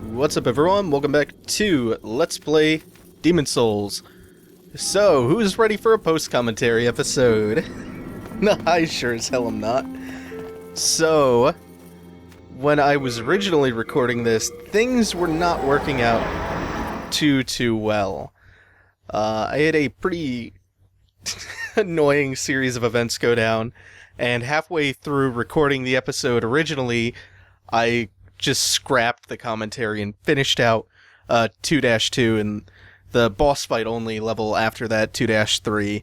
What's up everyone, welcome back to Let's Play Demon Souls. So, who's ready for a post-commentary episode? No, I sure as hell am not. So, when I was originally recording this, things were not working out too well. I had a pretty annoying series of events go down, and halfway through recording the episode originally, I just scrapped the commentary and finished out 2-2 and the boss fight only level after that, 2-3.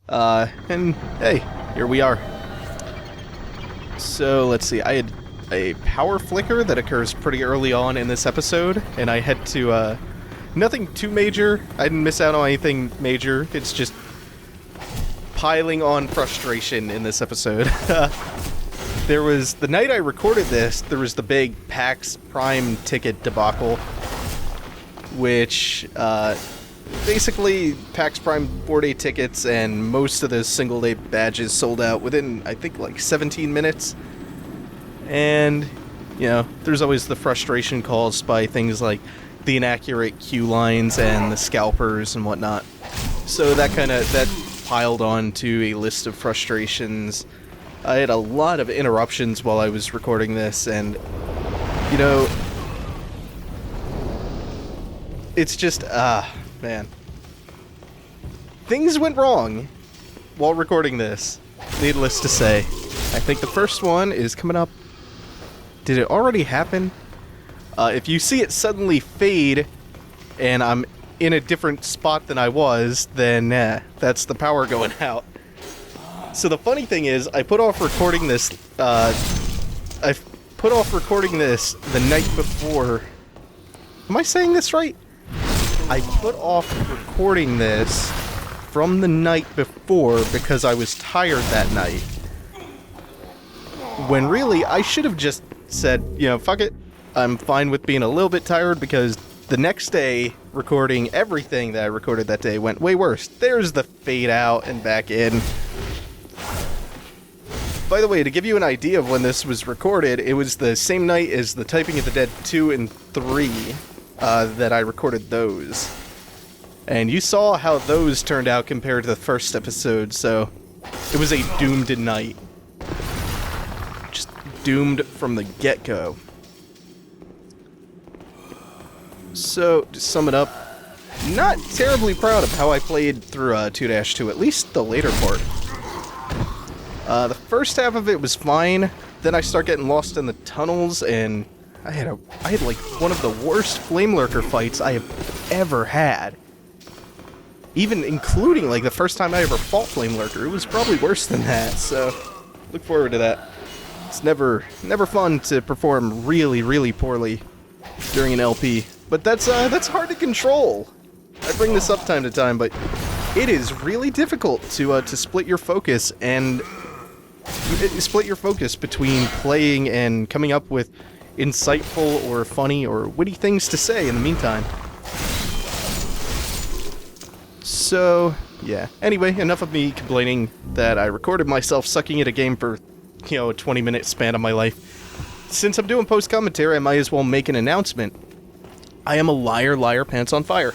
And hey, here we are. So let's see, I had a power flicker that occurs pretty early on in this episode, and I had to, nothing too major. I didn't miss out on anything major. It's just piling on frustration in this episode. There was, the night I recorded this, there was the big PAX Prime ticket debacle, which, basically, PAX Prime 4-day tickets and most of the single-day badges sold out within, I think, like 17 minutes. And, you know, there's always the frustration caused by things like the inaccurate queue lines and the scalpers and whatnot. So that piled on to a list of frustrations. I had a lot of interruptions while I was recording this, and, you know, it's just, man. Things went wrong while recording this, needless to say. I think the first one is coming up. Did it already happen? If you see it suddenly fade, and I'm in a different spot than I was, then, that's the power going out. So the funny thing is, I put off recording this, the night before. Am I saying this right? I put off recording this from the night before because I was tired that night. When really, I should have just said, you know, fuck it. I'm fine with being a little bit tired because the next day, recording everything that I recorded that day went way worse. There's the fade out and back in. By the way, to give you an idea of when this was recorded, it was the same night as the Typing of the Dead 2 and 3 that I recorded those. And you saw how those turned out compared to the first episode, so it was a doomed night. Just doomed from the get-go. So, to sum it up, not terribly proud of how I played through 2-2, at least the later part. The first half of it was fine, then I start getting lost in the tunnels, and I had like one of the worst Flame Lurker fights I have ever had. Even including like the first time I ever fought Flame Lurker, it was probably worse than that, so look forward to that. It's never fun to perform really poorly during an LP, but that's hard to control. I bring this up time to time, but it is really difficult to split your focus between playing and coming up with insightful or funny or witty things to say in the meantime. So, yeah. Anyway, enough of me complaining that I recorded myself sucking at a game for, you know, a 20-minute span of my life. Since I'm doing post-commentary, I might as well make an announcement. I am a liar, pants on fire.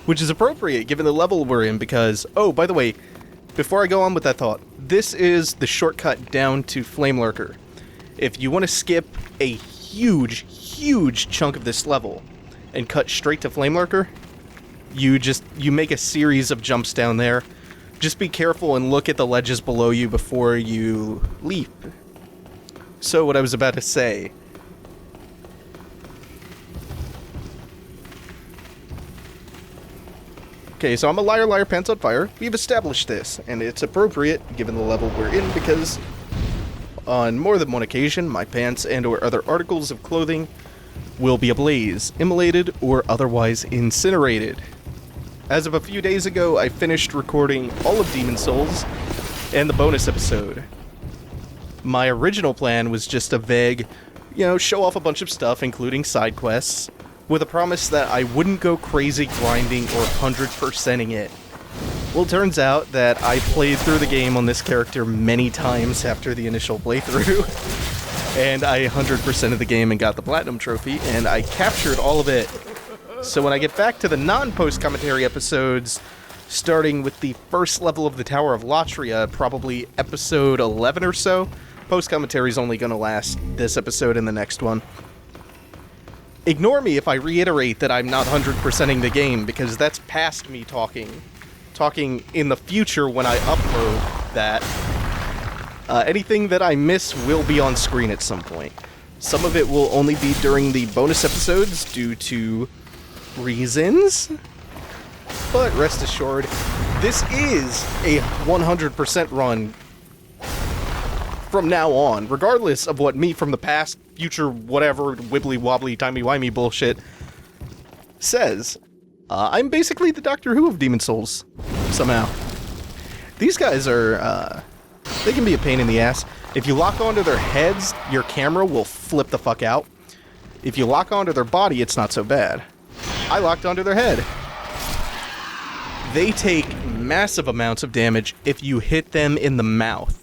Which is appropriate given the level we're in because, oh, by the way, before I go on with that thought, this is the shortcut down to Flame Lurker. If you want to skip a huge chunk of this level and cut straight to Flame Lurker, you make a series of jumps down there. Just be careful and look at the ledges below you before you leap. So what I was about to say. Okay, so I'm a liar, pants on fire. We've established this, and it's appropriate given the level we're in because on more than one occasion, my pants and or other articles of clothing will be ablaze, immolated, or otherwise incinerated. As of a few days ago, I finished recording all of Demon Souls and the bonus episode. My original plan was just a vague, you know, show off a bunch of stuff, including side quests, with a promise that I wouldn't go crazy grinding or 100%ing it. Well, it turns out that I played through the game on this character many times after the initial playthrough. And I 100% of the game and got the Platinum Trophy, and I captured all of it. So when I get back to the non-post commentary episodes, starting with the first level of the Tower of Latria, probably episode 11 or so, post commentary is only going to last this episode and the next one. Ignore me if I reiterate that I'm not 100%ing the game, because that's past me talking. Talking in the future when I upload that. Anything that I miss will be on screen at some point. Some of it will only be during the bonus episodes due to reasons. But rest assured, this is a 100% run from now on, regardless of what me from the past, future, whatever, wibbly-wobbly, timey-wimey bullshit says. I'm basically the Doctor Who of Demon Souls, somehow. These guys are, they can be a pain in the ass. If you lock onto their heads, your camera will flip the fuck out. If you lock onto their body, it's not so bad. I locked onto their head. They take massive amounts of damage if you hit them in the mouth.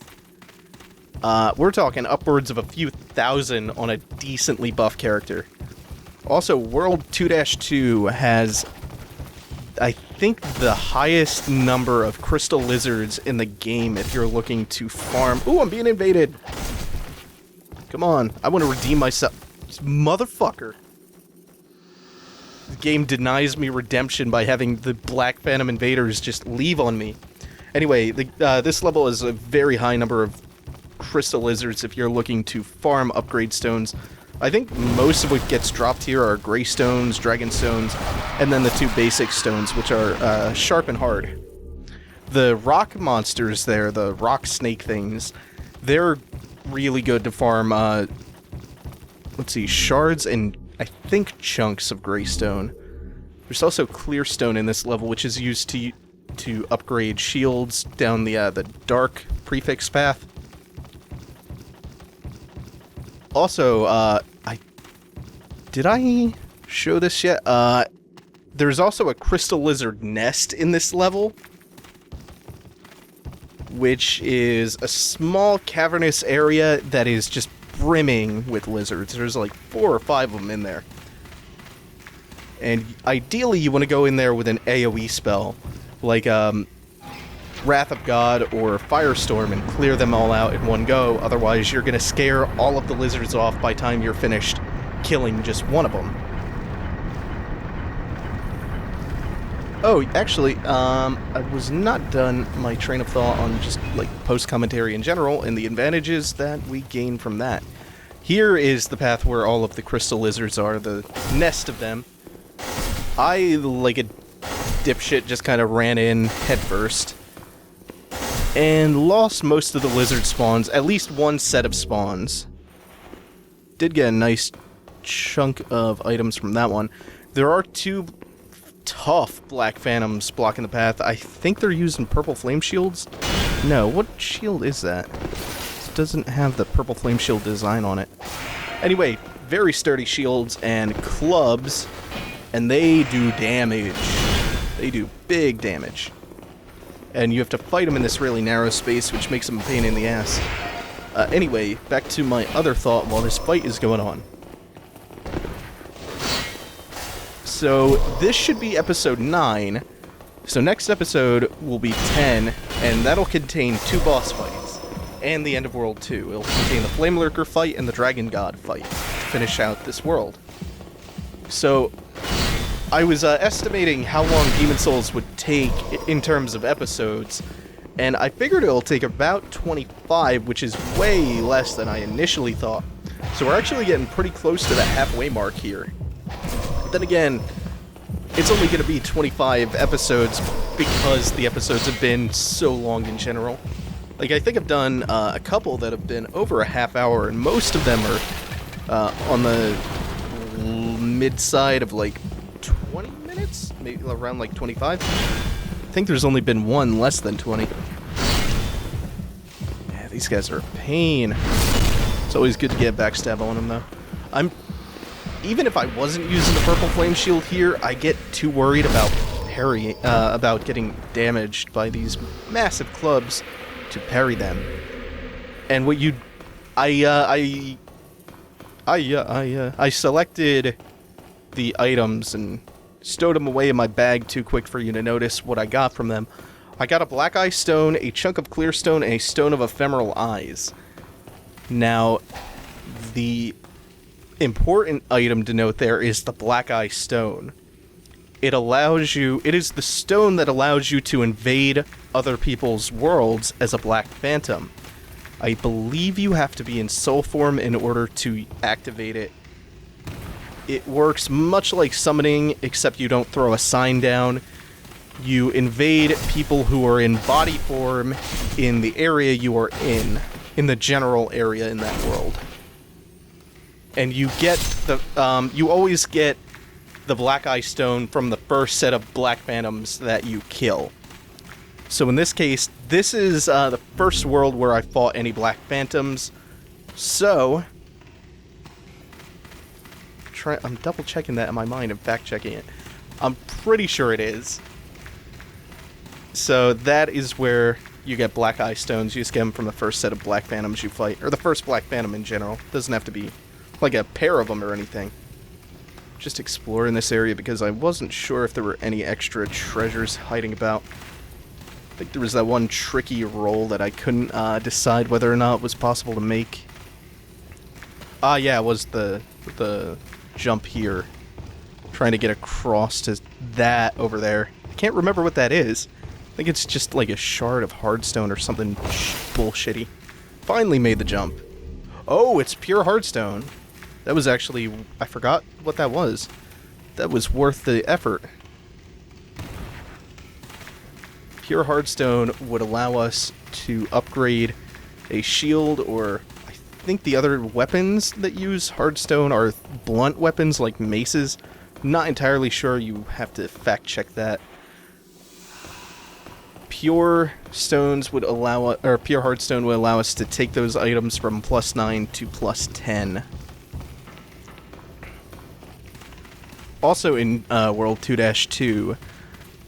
We're talking upwards of a few thousand on a decently buff character. Also, World 2-2 has, I think, the highest number of crystal lizards in the game if you're looking to farm. Ooh, I'm being invaded! Come on, I want to redeem myself. Motherfucker. The game denies me redemption by having the Black Phantom invaders just leave on me. Anyway, this level is a very high number of crystal lizards if you're looking to farm upgrade stones. I think most of what gets dropped here are gray stones, dragon stones, and then the two basic stones, which are sharp and hard. The rock monsters there, the rock snake things, they're really good to farm, let's see, shards and I think chunks of gray stone. There's also clear stone in this level, which is used to upgrade shields down the dark prefix path. Also, did I show this yet? There's also a crystal lizard nest in this level, which is a small cavernous area that is just brimming with lizards. There's like 4 or 5 of them in there. And ideally you want to go in there with an AoE spell, like Wrath of God or Firestorm, and clear them all out in one go. Otherwise you're going to scare all of the lizards off by the time you're finished killing just one of them. Oh, actually, I was not done my train of thought on just, like, post-commentary in general, and the advantages that we gain from that. Here is the path where all of the crystal lizards are, the nest of them. I, like a dipshit, just kind of ran in headfirst, and lost most of the lizard spawns, at least one set of spawns. Did get a nice chunk of items from that one. There are 2 tough Black Phantoms blocking the path. I think they're using purple flame shields. No, what shield is that? This doesn't have the purple flame shield design on it. Anyway, very sturdy shields and clubs, and they do damage. They do big damage. And you have to fight them in this really narrow space, which makes them a pain in the ass. Anyway, back to my other thought while this fight is going on. So, this should be episode 9. So next episode will be 10, and that'll contain 2 boss fights. And the end of World 2. It'll contain the Flame Lurker fight and the Dragon God fight to finish out this world. So, I was estimating how long Demon Souls would take in terms of episodes, and I figured it'll take about 25, which is way less than I initially thought. So we're actually getting pretty close to the halfway mark here. But then again, it's only going to be 25 episodes because the episodes have been so long in general. Like, I think I've done a couple that have been over a half hour, and most of them are on the mid-side of, like, 20 minutes? Maybe around, like, 25? I think there's only been one less than 20. Yeah, these guys are a pain. It's always good to get backstab on them, though. Even if I wasn't using the purple flame shield here, I get too worried about about getting damaged by these massive clubs to parry them. And what I I selected the items and stowed them away in my bag too quick for you to notice what I got from them. I got a black eye stone, a chunk of clear stone, and a stone of ephemeral eyes. Now, the important item to note there is the black eye stone. It is the stone that allows you to invade other people's worlds as a black phantom. I believe you have to be in soul form in order to activate it. It works much like summoning, except you don't throw a sign down. You invade people who are in body form in the area you are in the general area in that world. And you get you always get the Black Eye Stone from the first set of Black Phantoms that you kill. So in this case, this is the first world where I fought any Black Phantoms. So, I'm double checking that in my mind and fact checking it. I'm pretty sure it is. So that is where you get Black Eye Stones. You just get them from the first set of Black Phantoms you fight, or the first Black Phantom in general. Doesn't have to be like a pair of them or anything. Just exploring this area because I wasn't sure if there were any extra treasures hiding about. I think there was that one tricky roll that I couldn't decide whether or not it was possible to make. Yeah, it was the jump here. Trying to get across to that over there. I can't remember what that is. I think it's just like a shard of hardstone or something bullshitty. Finally made the jump. Oh, it's pure hardstone. That was actually... I forgot what that was. That was worth the effort. Pure hardstone would allow us to upgrade a shield, or I think the other weapons that use hardstone are blunt weapons like maces. Not entirely sure. You have to fact check that. Pure stones would allow us, or pure hardstone would allow us to take those items from +9 to +10. Also in World 2-2,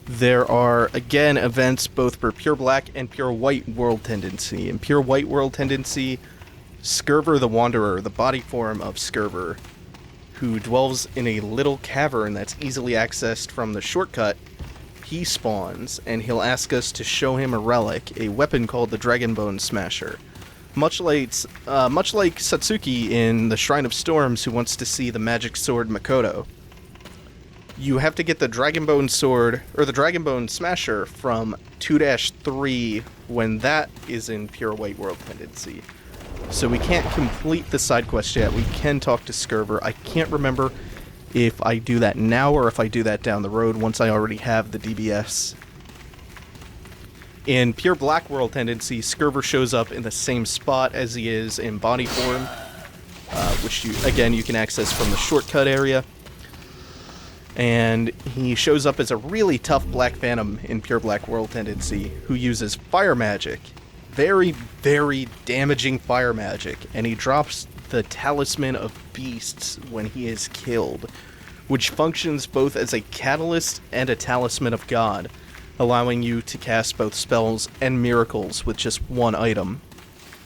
there are, again, events both for Pure Black and Pure White World Tendency. In Pure White World Tendency, Skurver the Wanderer, the body form of Skurver, who dwells in a little cavern that's easily accessed from the shortcut, he spawns, and he'll ask us to show him a relic, a weapon called the Dragonbone Smasher. Much like Satsuki in the Shrine of Storms, who wants to see the magic sword Makoto. You have to get the Dragonbone Sword, or the Dragonbone Smasher, from 2-3 when that is in Pure White World Tendency. So we can't complete the side quest yet. We can talk to Skurver. I can't remember if I do that now or if I do that down the road once I already have the DBS. In Pure Black World Tendency, Skurver shows up in the same spot as he is in body form, which, you can access from the shortcut area. And he shows up as a really tough Black Phantom in Pure Black World Tendency, who uses fire magic. Very, very damaging fire magic. And he drops the Talisman of Beasts when he is killed, which functions both as a catalyst and a Talisman of God, allowing you to cast both spells and miracles with just one item.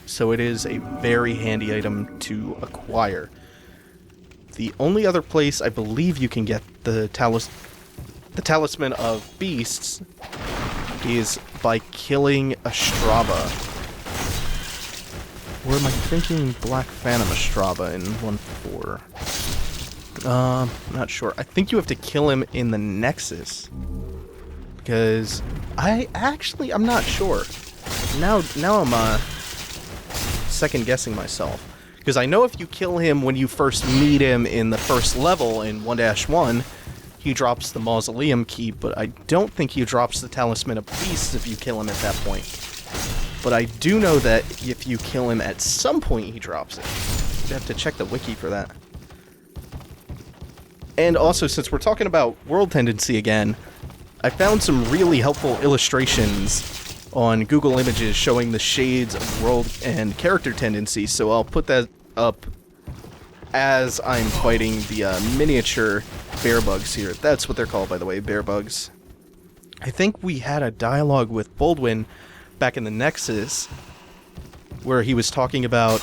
So it is a very handy item to acquire. The only other place I believe you can get the Talisman of Beasts is by killing Astraba. Or am I thinking Black Phantom Astraba in 1-4? Not sure. I think you have to kill him in the Nexus. Because I'm not sure. Now I'm second guessing myself. Because I know if you kill him when you first meet him in the first level in 1-1, he drops the Mausoleum Key, but I don't think he drops the Talisman of Beasts if you kill him at that point. But I do know that if you kill him at some point, he drops it. You have to check the wiki for that. And also, since we're talking about World Tendency again, I found some really helpful illustrations on Google Images showing the shades of world and character tendency, so I'll put that up as I'm fighting the miniature bear bugs here. That's what they're called, by the way, bear bugs. I think we had a dialogue with Baldwin back in the Nexus where he was talking about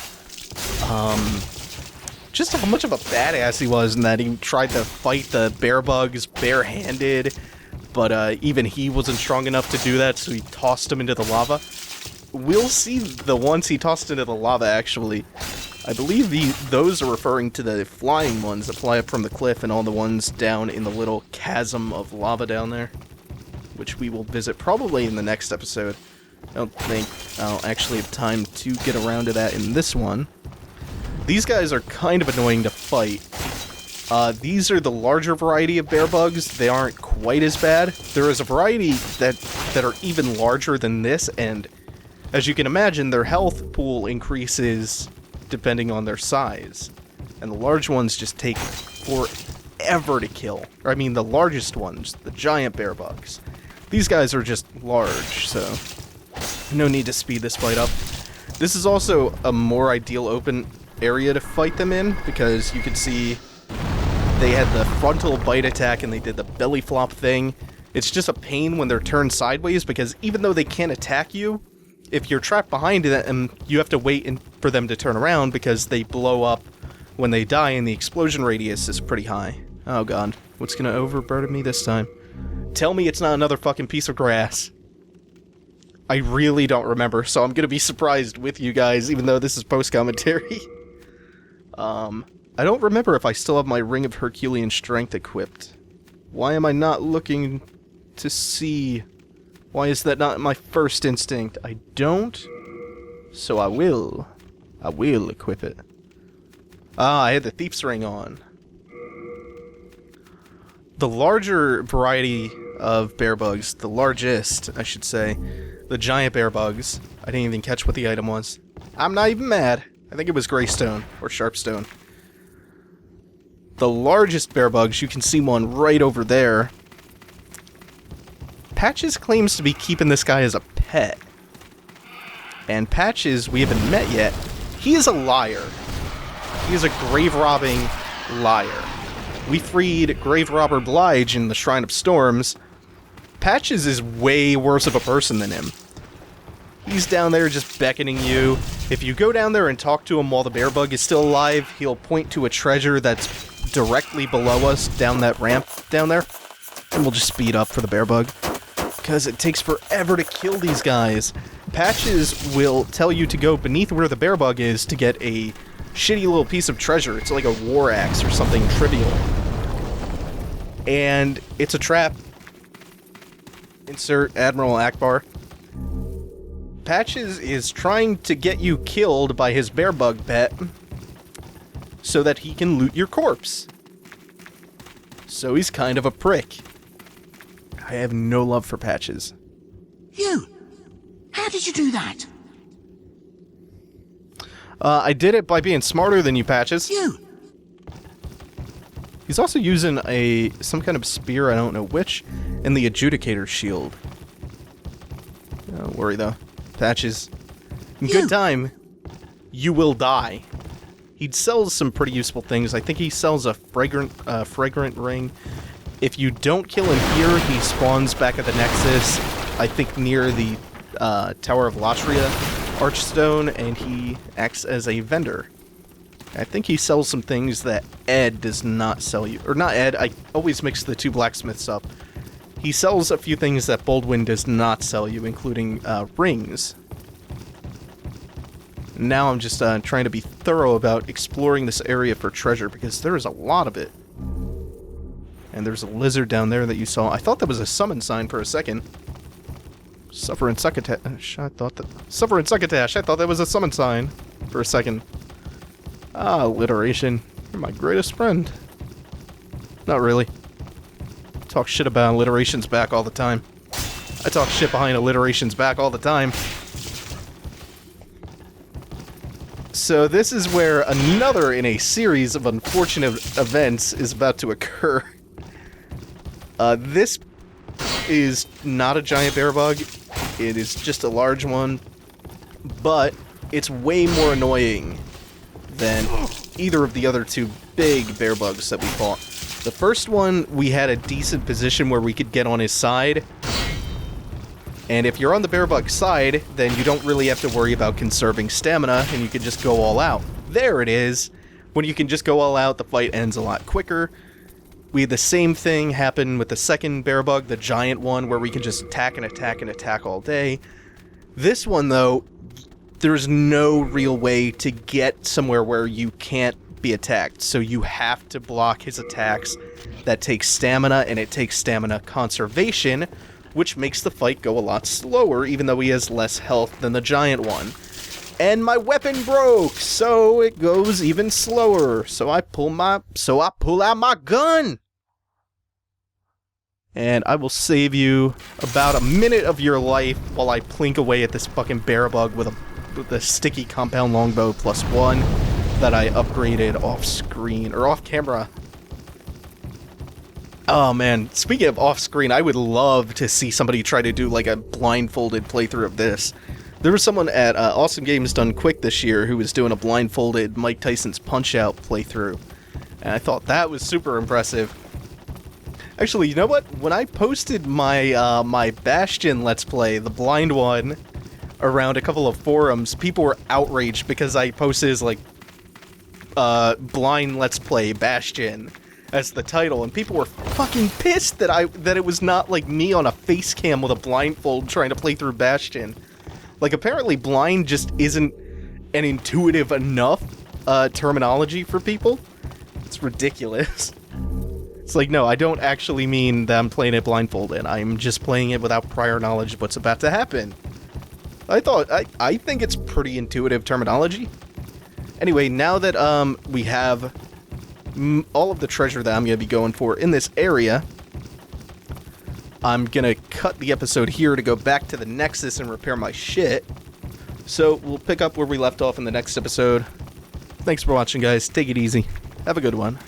just how much of a badass he was, and that he tried to fight the bear bugs barehanded, but even he wasn't strong enough to do that, so he tossed him into the lava. We'll see the ones he tossed into the lava, actually. I believe those are referring to the flying ones that fly up from the cliff, and all the ones down in the little chasm of lava down there, which we will visit probably in the next episode. I don't think I'll actually have time to get around to that in this one. These guys are kind of annoying to fight. These are the larger variety of bear bugs. They aren't quite as bad. There is a variety that are even larger than this, and as you can imagine, their health pool increases depending on their size. And the large ones just take forever to kill. I mean, the largest ones, the giant bear bugs. These guys are just large, so no need to speed this fight up. This is also a more ideal open area to fight them in, because you can see they had the frontal bite attack and they did the belly flop thing. It's just a pain when they're turned sideways, because even though they can't attack you, if you're trapped behind them, you have to wait for them to turn around, because they blow up when they die and the explosion radius is pretty high. Oh god, what's gonna overburden me this time? Tell me it's not another fucking piece of grass. I really don't remember, so I'm gonna be surprised with you guys, even though this is post-commentary. I don't remember if I still have my Ring of Herculean Strength equipped. Why am I not looking to see? Why is that not my first instinct? I don't, so I will. I will equip it. Ah, I had the Thief's Ring on. The larger variety of bear bugs, the largest, I should say, the giant bear bugs. I didn't even catch what the item was. I'm not even mad. I think it was Greystone or Sharpstone. The largest bear bugs, you can see one right over there. Patches claims to be keeping this guy as a pet. And Patches, we haven't met yet, he is a liar. He is a grave-robbing liar. We freed Grave Robber Blige in the Shrine of Storms. Patches is way worse of a person than him. He's down there just beckoning you. If you go down there and talk to him while the bear bug is still alive, he'll point to a treasure that's directly below us down that ramp down there. And we'll just speed up for the bear bug, because it takes forever to kill these guys. Patches will tell you to go beneath where the bear bug is to get a shitty little piece of treasure. It's like a war axe or something trivial. And it's a trap. Insert Admiral Akbar. Patches is trying to get you killed by his bear bug pet so that he can loot your corpse. So he's kind of a prick. I have no love for Patches. You! How did you do that? I did it by being smarter than you, Patches. You! He's also using some kind of spear, I don't know which, and the Adjudicator shield. Don't worry though. Patches, in good time, you will die. He sells some pretty useful things. I think he sells a fragrant ring. If you don't kill him here, he spawns back at the Nexus, I think near the Tower of Latria Archstone, and he acts as a vendor. I think he sells some things that Ed does not sell you. Or not Ed, I always mix the two blacksmiths up. He sells a few things that Baldwin does not sell you, including rings. Now I'm just trying to be thorough about exploring this area for treasure, because there is a lot of it. And there's a lizard down there that you saw. I thought that was a summon sign for a second. Suffer and Succotash. I thought that was a summon sign for a second. Ah, alliteration. You're my greatest friend. Not really. Talk shit about alliterations back all the time. I talk shit behind alliterations back all the time. So this is where another in a series of unfortunate events is about to occur. This is not a giant bear bug. It is just a large one. But it's way more annoying than either of the other two big bear bugs that we fought. The first one, we had a decent position where we could get on his side. And if you're on the bear bug side, then you don't really have to worry about conserving stamina, and you can just go all out. There it is. When you can just go all out, the fight ends a lot quicker. We had the same thing happen with the second bear bug, the giant one, where we can just attack and attack and attack all day. This one, though, there's no real way to get somewhere where you can't be attacked, so you have to block his attacks. That takes stamina, and it takes stamina conservation, which makes the fight go a lot slower, even though he has less health than the giant one. And my weapon broke, so it goes even slower. So I pull out my gun. And I will save you about a minute of your life while I plink away at this fucking bear bug with a sticky compound longbow +1 that I upgraded off screen or off camera. Oh man, speaking of off screen, I would love to see somebody try to do like a blindfolded playthrough of this. There was someone at Awesome Games Done Quick this year who was doing a blindfolded Mike Tyson's Punch-Out playthrough, and I thought that was super impressive. Actually, you know what? When I posted my my Bastion Let's Play, the blind one, around a couple of forums, people were outraged because I posted his, like, blind Let's Play Bastion as the title, and people were fucking pissed that it was not, like, me on a face cam with a blindfold trying to play through Bastion. Like, apparently blind just isn't an intuitive enough terminology for people. It's ridiculous. It's like, no, I don't actually mean that I'm playing it blindfolded. I'm just playing it without prior knowledge of what's about to happen. I think it's pretty intuitive terminology. Anyway, now that we have all of the treasure that I'm going to be going for in this area, I'm going to cut the episode here to go back to the Nexus and repair my shit. So we'll pick up where we left off in the next episode. Thanks for watching, guys. Take it easy. Have a good one.